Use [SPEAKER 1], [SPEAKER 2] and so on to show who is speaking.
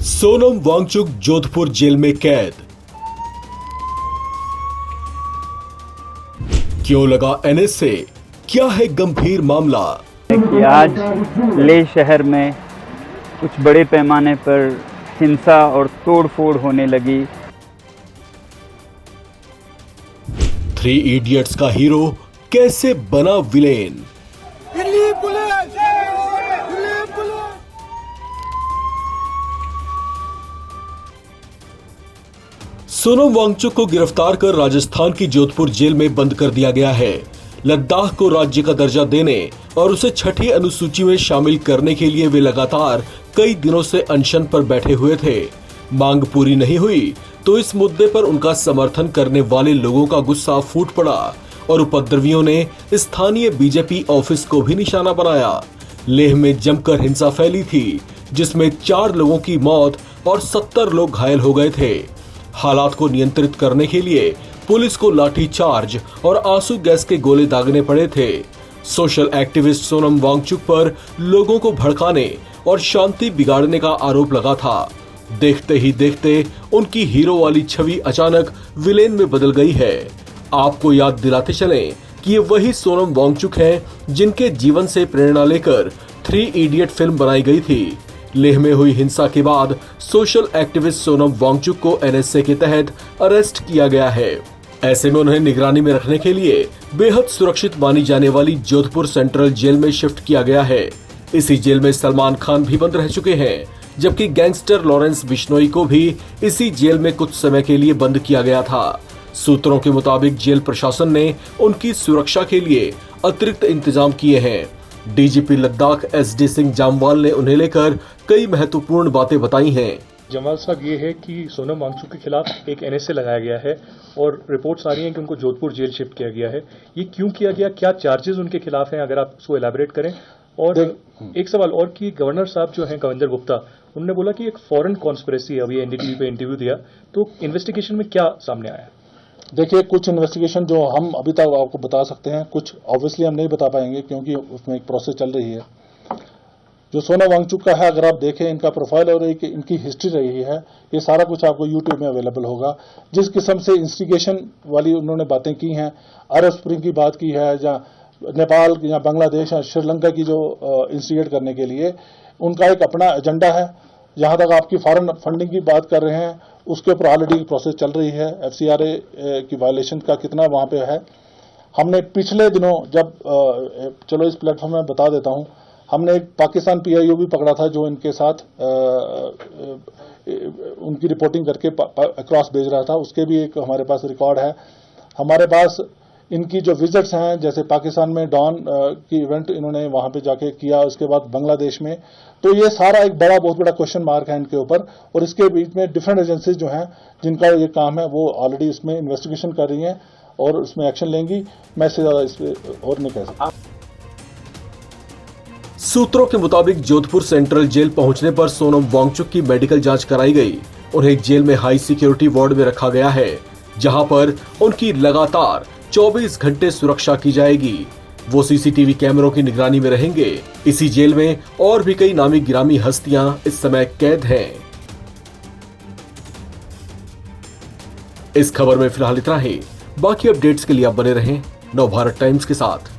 [SPEAKER 1] Sonam Wangchuck Jodhpur jail में कैद। क्यों लगा एनएसए? क्या है गंभीर मामला?
[SPEAKER 2] कि आज लेह शहर में कुछ बड़े पैमाने पर हिंसा और तोड़फोड़ होने लगी।
[SPEAKER 1] 3 इडियट्स का हीरो कैसे बना विलेन? सोनम वांगचुक को गिरफ्तार कर राजस्थान की जोधपुर जेल में बंद कर दिया गया है। लद्दाख को राज्य का दर्जा देने और उसे छठी अनुसूची में शामिल करने के लिए वे लगातार कई दिनों से अनशन पर बैठे हुए थे। मांग पूरी नहीं हुई तो इस मुद्दे पर उनका समर्थन करने वाले लोगों का गुस्सा फूट पड़ा और उपद्रवियों ने स्थानीय बीजेपी ऑफिस को भी निशाना बनाया। लेह में जमकर हिंसा फैली थी, जिसमें 4 लोगों की मौत और 70 लोग घायल हो गए थे। हालात को नियंत्रित करने के लिए पुलिस को लाठी चार्ज और आंसू गैस के गोले दागने पड़े थे। सोशल एक्टिविस्ट सोनम वांगचुक पर लोगों को भड़काने और शांति बिगाड़ने का आरोप लगा था। देखते ही देखते उनकी हीरो वाली छवि अचानक विलेन में बदल गई है। आपको याद दिलाते चलें कि ये वही सोनम वांगचुक हैं जिनके जीवन से प्रेरणा लेकर 3 इडियट फिल्म बनाई गई थी। लेह में हुई हिंसा के बाद सोशल एक्टिविस्ट सोनम वांगचुक को एनएसए के तहत अरेस्ट किया गया है। ऐसे में उन्हें निगरानी में रखने के लिए बेहद सुरक्षित मानी जाने वाली जोधपुर सेंट्रल जेल में शिफ्ट किया गया है। इसी जेल में सलमान खान भी बंद रह चुके हैं, जबकि गैंगस्टर लॉरेंस बिश्नोई को भी इसी जेल में कुछ समय के लिए बंद किया गया था। सूत्रों के मुताबिक जेल प्रशासन ने उनकी सुरक्षा के लिए अतिरिक्त इंतजाम किए हैं। डीजीपी लद्दाख एसडी सिंह जामवाल ने उन्हें लेकर कई महत्वपूर्ण बातें बताई हैं।
[SPEAKER 3] जमाल साहब, ये है कि सोनम वांगचुक के खिलाफ एक एनएसए लगाया गया है और रिपोर्ट्स आ रही हैं कि उनको जोधपुर जेल शिफ्ट किया गया है। ये क्यों किया गया, क्या चार्जेस उनके खिलाफ हैं, अगर आप उसको एलैबोरेट करें। और एक सवाल और कि गवर्नर साहब जो हैं कविंदर गुप्ता, उन्होंने बोला कि एक फॉरेन कॉन्स्पिरेसी है। अभी एनडीटीवी पे इंटरव्यू दिया तो इन्वेस्टिगेशन में क्या सामने आया?
[SPEAKER 4] देखिए, कुछ इन्वेस्टिगेशन जो हम अभी तक आपको बता सकते हैं, कुछ ऑब्वियसली हम नहीं बता पाएंगे क्योंकि उसमें एक प्रोसेस चल रही है। जो सोनम वांगचुक का है, अगर आप देखें इनका प्रोफाइल और एक इनकी हिस्ट्री रही है, ये सारा कुछ आपको यूट्यूब में अवेलेबल होगा। जिस किस्म से इंस्टिगेशन वाली उन्होंने बातें की हैं, अरब स्प्रिंग की बात की है, या नेपाल या बांग्लादेश या श्रीलंका की जो इंस्टिगेट करने के लिए उनका एक अपना एजेंडा है। जहां तक आपकी फॉरेन फंडिंग की बात कर रहे हैं, उसके ऊपर ऑलरेडी प्रोसेस चल रही है। एफसीआरए की वायलेशन का कितना वहां पे है। हमने पिछले दिनों जब चलो इस प्लेटफॉर्म में बता देता हूं, हमने एक पाकिस्तान पीआईओ भी पकड़ा था जो इनके साथ उनकी रिपोर्टिंग करके अक्रॉस भेज रहा था। उसके भी एक हमारे पास रिकॉर्ड है। हमारे पास इनकी जो विजिट्स हैं, जैसे पाकिस्तान में डॉन की इवेंट इन्होंने वहां पे जाके किया, उसके बाद बांग्लादेश में, तो ये सारा एक बहुत बड़ा क्वेश्चन मार्क है इनके ऊपर। और इसके बीच में डिफरेंट एजेंसीज जो हैं जिनका ये काम है वो ऑलरेडी इसमें इन्वेस्टिगेशन कर रही हैं और उसमें एक्शन लेंगी। मैं इससे ज्यादा इस पर और नहीं कह सकता।
[SPEAKER 1] सूत्रों के मुताबिक जोधपुर सेंट्रल जेल पहुंचने पर सोनम वांगचुक की मेडिकल जांच कराई गई। उन्हें जेल में हाई सिक्योरिटी वार्ड में रखा गया है, जहां पर उनकी लगातार 24 घंटे सुरक्षा की जाएगी। वो सीसीटीवी कैमरों की निगरानी में रहेंगे। इसी जेल में और भी कई नामी गिरामी हस्तियां इस समय कैद हैं। इस खबर में फिलहाल इतना ही। बाकी अपडेट्स के लिए आप बने रहें नवभारत टाइम्स के साथ।